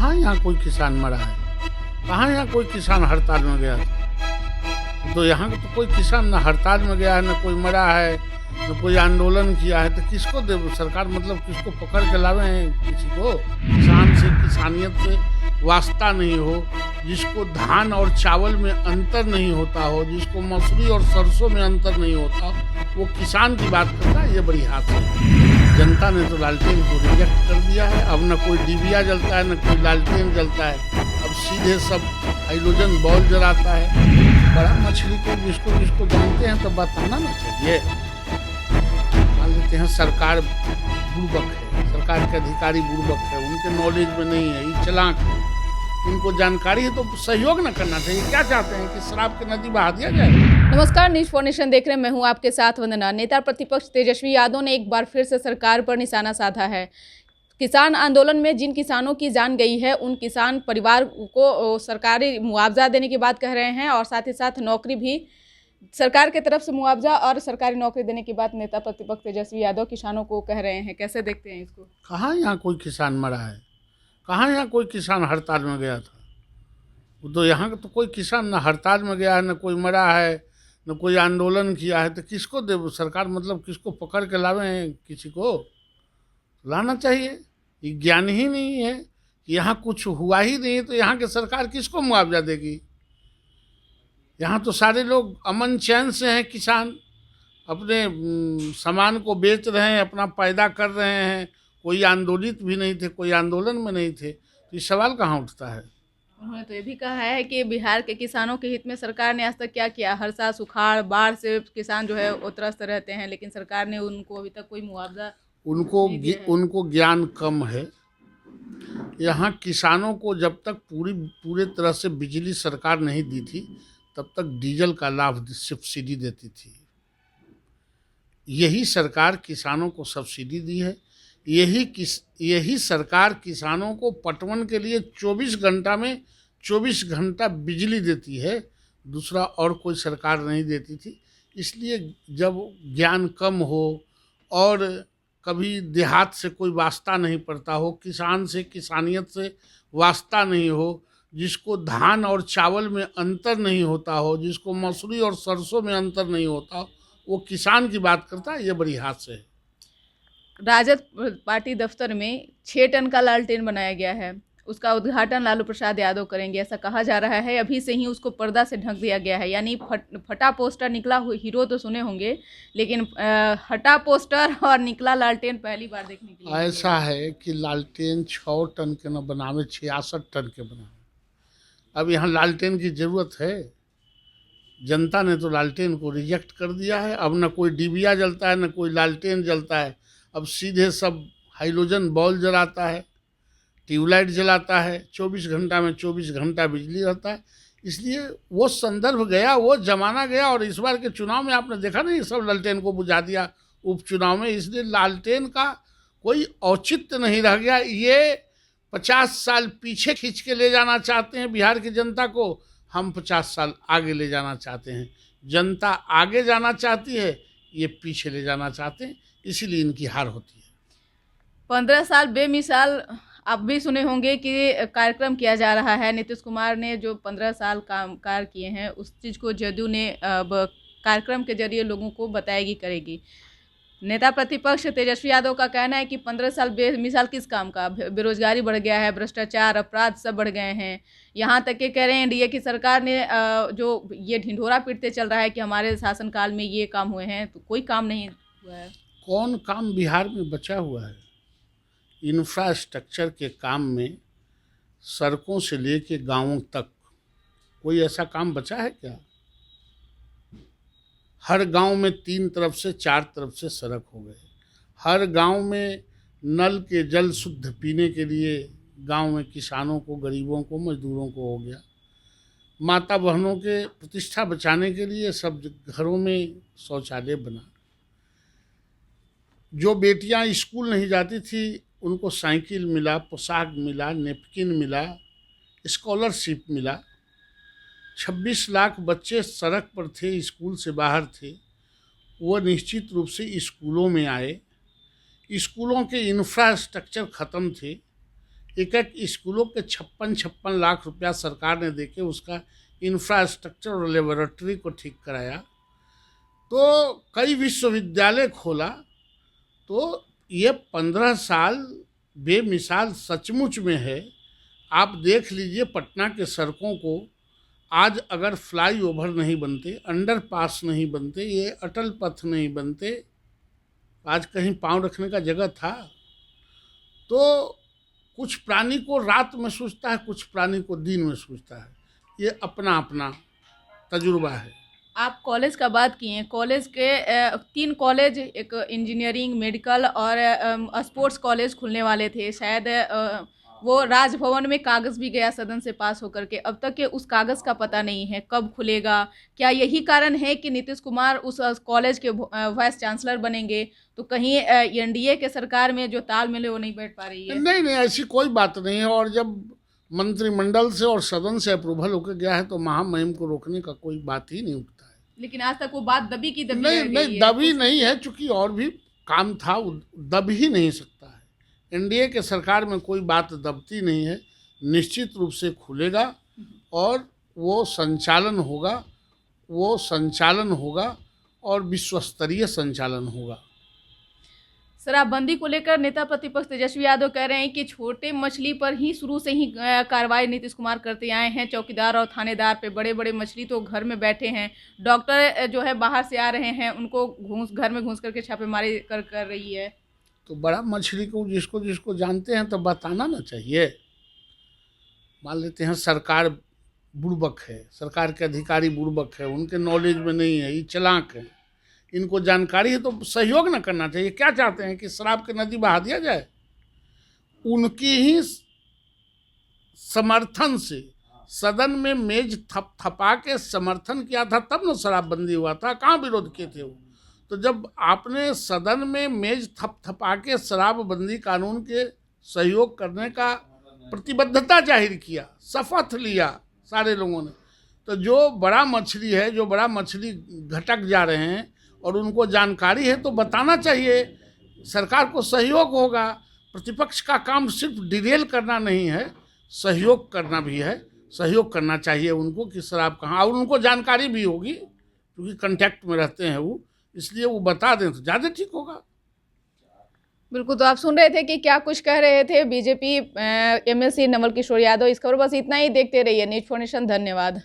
कहाँ यहाँ कोई किसान मरा है? कहाँ यहाँ कोई किसान हड़ताल में गया था? तो यहाँ तो कोई किसान ना हड़ताल में गया है, ना कोई मरा है, ना कोई आंदोलन किया है। तो किसको दे सरकार, मतलब किसको पकड़ के लावे हैं किसी को? किसान से, किसानियत से वास्ता नहीं हो, जिसको धान और चावल में अंतर नहीं होता हो, जिसको मसूरी और सरसों में अंतर नहीं होता, वो किसान की बात करता है। ये बड़ी हाथ है। जनता ने तो लालटेन को रिजेक्ट कर दिया है। अब न कोई डिबिया जलता है, न कोई लालटेन जलता है। अब सीधे सब हाइड्रोजन बॉल जलाता है। बड़ा मछली को जिसको जानते हैं तो बताना ना चाहिए। मान लेते हैं सरकार बुड़बक है, सरकार के अधिकारी बुड़बक है, उनके नॉलेज में नहीं है, ये चालाक है, उनको जानकारी है, तो सहयोग न करना चाहिए। क्या चाहते हैं कि शराब की नदी बहा दिया जाए? नमस्कार, न्यूज फॉर नेशन देख रहे हैं। मैं हूं आपके साथ वंदना। नेता प्रतिपक्ष तेजस्वी यादव ने एक बार फिर से सरकार पर निशाना साधा है। किसान आंदोलन में जिन किसानों की जान गई है, उन किसान परिवार को सरकारी मुआवजा देने की बात कह रहे हैं और साथ ही साथ नौकरी भी सरकार की तरफ से मुआवजा और सरकारी नौकरी देने की बात नेता प्रतिपक्ष तेजस्वी यादव किसानों को कह रहे हैं। कैसे देखते हैं इसको? कहाँ यहाँ कोई किसान मरा है? कहाँ यहाँ कोई किसान हड़ताल में गया था? तो यहाँ तो कोई किसान ना हड़ताल में गया है, ना कोई मरा है, न कोई आंदोलन किया है। तो किसको दे सरकार, मतलब किसको पकड़ के लावे हैं किसी को? लाना चाहिए। ये ज्ञान ही नहीं है कि यहाँ कुछ हुआ ही नहीं, तो यहाँ की सरकार किसको मुआवजा देगी? यहाँ तो सारे लोग अमन चैन से हैं। किसान अपने सामान को बेच रहे हैं, अपना पैदा कर रहे हैं। कोई आंदोलित भी नहीं थे, कोई आंदोलन में नहीं थे। तो ये सवाल कहाँ उठता है? उन्होंने तो ये भी कहा है कि बिहार के किसानों के हित में सरकार ने आज तक क्या किया। हर साल सुखाड़ बाढ़ से किसान जो है वो त्रस्त रहते हैं, लेकिन सरकार ने उनको अभी तक कोई मुआवजा उनको ज्ञान कम है। यहाँ किसानों को जब तक पूरे तरह से बिजली सरकार नहीं दी थी, तब तक डीजल का लाभ सब्सिडी देती थी। यही सरकार किसानों को सब्सिडी दी है। यही सरकार किसानों को पटवन के लिए 24 घंटा बिजली देती है। दूसरा और कोई सरकार नहीं देती थी। इसलिए जब ज्ञान कम हो और कभी देहात से कोई वास्ता नहीं पड़ता हो, किसान से, किसानियत से वास्ता नहीं हो, जिसको धान और चावल में अंतर नहीं होता हो, जिसको मसूरी और सरसों में अंतर नहीं होता, वो किसान की बात करता है। ये बड़ी हाथ है। राजद पार्टी दफ्तर में 6 टन का लालटेन बनाया गया है। उसका उद्घाटन लालू प्रसाद यादव करेंगे, ऐसा कहा जा रहा है। अभी से ही उसको पर्दा से ढक दिया गया है, यानी फटा पोस्टर निकला हीरो तो सुने होंगे, लेकिन हटा पोस्टर और निकला लालटेन पहली बार देखने के लिए। ऐसा है कि लालटेन 6 टन के न बनावे, 66 टन के बनावे। अब यहाँ लालटेन की जरूरत है? जनता ने तो लालटेन को रिजेक्ट कर दिया है। अब न कोई डिबिया जलता है, न कोई लालटेन जलता है। अब सीधे सब हाइड्रोजन बॉल जलाता है, ट्यूबलाइट जलाता है। 24 घंटा में 24 घंटा बिजली रहता है। इसलिए वो संदर्भ गया, वो जमाना गया। और इस बार के चुनाव में आपने देखा नहीं, सब लालटेन को बुझा दिया उपचुनाव में। इसलिए लालटेन का कोई औचित्य नहीं रह गया। ये 50 साल पीछे खींच के ले जाना चाहते हैं बिहार की जनता को। हम 50 साल आगे ले जाना चाहते हैं। जनता आगे जाना चाहती है, ये पीछे ले जाना चाहते हैं। इसीलिए इनकी हार होती है। 15 साल बेमिसाल आप भी सुने होंगे कि कार्यक्रम किया जा रहा है। नीतीश कुमार ने जो 15 साल कार्य किए हैं, उस चीज़ को जदयू ने अब कार्यक्रम के जरिए लोगों को बताएगी, करेगी। नेता प्रतिपक्ष तेजस्वी यादव का कहना है कि 15 साल बेमिसाल किस काम का? बेरोजगारी बढ़ गया है, भ्रष्टाचार, अपराध सब बढ़ गए हैं। यहाँ तक कि कह रहे हैं एनडीए की सरकार ने जो ये ढिंढोरा पीटते चल रहा है कि हमारे शासनकाल में ये काम हुए हैं, तो कोई काम नहीं हुआ है। कौन काम बिहार में बचा हुआ है? इंफ्रास्ट्रक्चर के काम में सड़कों से लेके गांवों तक कोई ऐसा काम बचा है क्या? हर गांव में 3 तरफ से 4 तरफ से सड़क हो गए। हर गांव में नल के जल शुद्ध पीने के लिए गांव में किसानों को, गरीबों को, मजदूरों को हो गया। माता बहनों के प्रतिष्ठा बचाने के लिए सब घरों में शौचालय बना। जो बेटियां स्कूल नहीं जाती थी, उनको साइकिल मिला, पोशाक मिला, नेपकिन मिला, स्कॉलरशिप मिला। 26 लाख बच्चे सड़क पर थे, स्कूल से बाहर थे। वो निश्चित रूप से स्कूलों में आए। स्कूलों के इंफ्रास्ट्रक्चर ख़त्म थे। एक एक स्कूलों के 56 लाख रुपया सरकार ने देके उसका इंफ्रास्ट्रक्चर और लेबोरेटरी को ठीक कराया। तो कई विश्वविद्यालय खोला। तो ये 15 साल बेमिसाल सचमुच में है। आप देख लीजिए पटना के सड़कों को, आज अगर फ्लाईओवर नहीं बनते, अंडरपास नहीं बनते, ये अटल पथ नहीं बनते, आज कहीं पांव रखने का जगह था। तो कुछ प्राणी को रात में सूझता है, कुछ प्राणी को दिन में सूझता है। ये अपना अपना तजुर्बा है। आप कॉलेज का बात किए, कॉलेज के 3 कॉलेज, एक इंजीनियरिंग, मेडिकल और स्पोर्ट्स कॉलेज खुलने वाले थे। शायद वो राजभवन में कागज़ भी गया सदन से पास होकर के, अब तक के उस कागज़ का पता नहीं है कब खुलेगा। क्या यही कारण है कि नीतीश कुमार उस कॉलेज के वाइस चांसलर बनेंगे? तो कहीं एनडीए के सरकार में जो तालमेल है वो नहीं बैठ पा रही है? नहीं नहीं, ऐसी कोई बात नहीं है। और जब मंत्रिमंडल से और सदन से अप्रूवल होकर गया है तो महामहिम को रोकने का कोई बात ही नहीं उठता है। लेकिन आज तक वो बात दबी की दबी नहीं रह गई नहीं, है। दबी नहीं है, चूंकि और भी काम था, वो दब ही नहीं सकता है। एनडीए के सरकार में कोई बात दबती नहीं है। निश्चित रूप से खुलेगा और वो संचालन होगा और विश्वस्तरीय संचालन होगा। शराबबंदी को लेकर नेता प्रतिपक्ष तेजस्वी यादव कह रहे हैं कि छोटे मछली पर ही शुरू से ही कार्रवाई नीतीश कुमार करते आए हैं। चौकीदार और थानेदार पे, बड़े बड़े मछली तो घर में बैठे हैं। डॉक्टर जो है बाहर से आ रहे हैं, उनको घर में घुस करके छापेमारी कर रही है। तो बड़ा मछली को जिसको जिसको जानते हैं तो बताना ना चाहिए। मान लेते हैं सरकार बुड़बक है, सरकार के अधिकारी बुड़बक है, उनके नॉलेज में नहीं है, ये चालाक है, इनको जानकारी है, तो सहयोग न करना चाहिए। क्या चाहते हैं कि शराब की नदी बहा दिया जाए? उनकी ही समर्थन से सदन में मेज थपथपा के समर्थन किया था, तब न शराबबंदी हुआ था। कहाँ विरोध किए थे वो? तो जब आपने सदन में मेज थपथपा के शराबबंदी कानून के सहयोग करने का प्रतिबद्धता जाहिर किया, शपथ लिया सारे लोगों ने, तो जो बड़ा मछली है, जो बड़ा मछली घटक जा रहे हैं और उनको जानकारी है तो बताना चाहिए। सरकार को सहयोग होगा। प्रतिपक्ष का काम सिर्फ डिरेल करना नहीं है, सहयोग करना भी है। सहयोग करना चाहिए उनको कि शराब कहाँ, और उनको जानकारी भी होगी क्योंकि कांटेक्ट में रहते हैं वो, इसलिए वो बता दें तो ज़्यादा ठीक होगा। बिल्कुल, तो आप सुन रहे थे कि क्या कुछ कह रहे थे बीजेपी एमएलसी नवल किशोर यादव। इस खबर बस इतना ही। देखते रहिए न्यूज़ 4 नेशन। धन्यवाद।